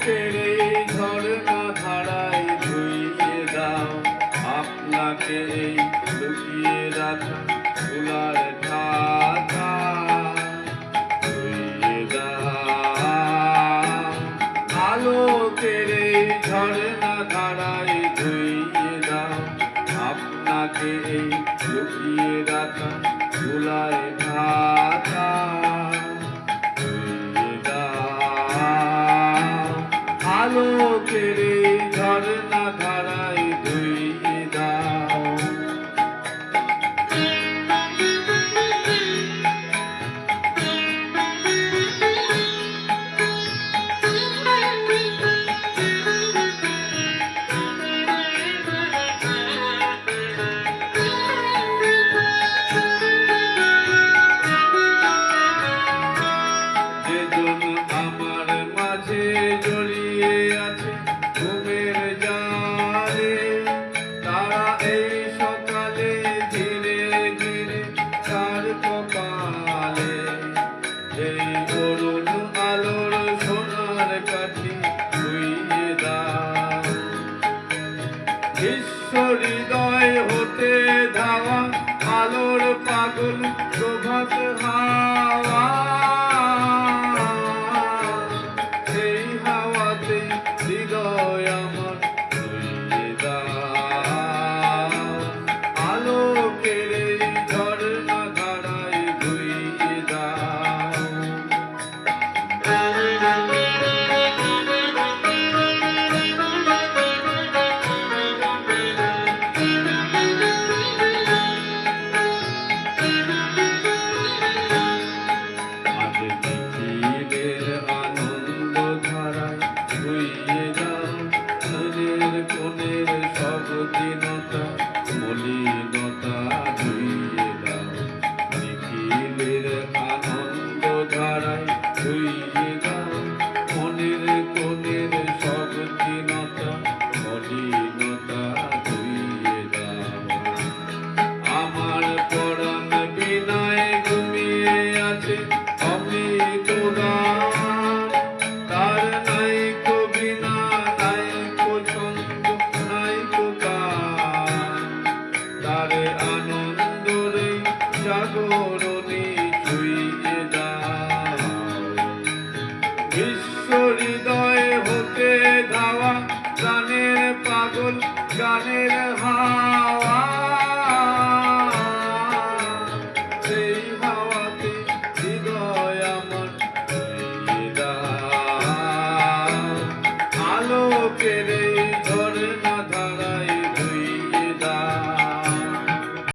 আলোকের এই ঝরনা ধারায় ধুইয়ে দাও আপনাকে এই লুকিয়ে রাখা ফুলার ঢাকা ধুইয়ে দাও আলোকের এই ঝরনা ধারায় ধুইয়ে দাও আপনাকে এই লুকিয়ে রাখা ফুলার ঢাকা আলোকের এই ঝরনা ধারায় ধুইয়ে দাও যেজন আমার মাঝে জড়িয়ে আছে ঘুমের জালে তারা এই সকালে ধীরে ধীরে তার কপালে এই অরুণ আলোর সোনার কাঠি ধুইয়ে দাও বিশ্ব হৃদয় হতে ধাওয়া আলোর পাগল প্রভাত হাওয়া সেই হাওয়াতে হৃদয় আমার ধুইয়ে দাও আলোকের এই ঝরনা ধারায় ধুইয়ে দাও আজ নিখিলের আনন্দ ধারায় ধুইয়ে দাও মনের কোণের সব দীনতা মলিনতা ধুইয়ে দাও নিখিলের আনন্দ ধারায় ধুইয়ে দাও মনের কোণের সব দীনতা মলিনতা ধুইয়ে দাও আমার পরাণ বিনায় ঘুমিয়ে আছে অমৃত গান তার নাইকো বিনা নাইকো ছন্দ নাইকো গান তার আনন্দরে জাগরণী ছুঁয়ে দাও বিশ্ব হৃদয় হতে ধাওয়া গানের পাগল গানের হাওয়া সেই হাওয়াতে হৃদয় আমার ধুইয়ে দাও আলোকের এই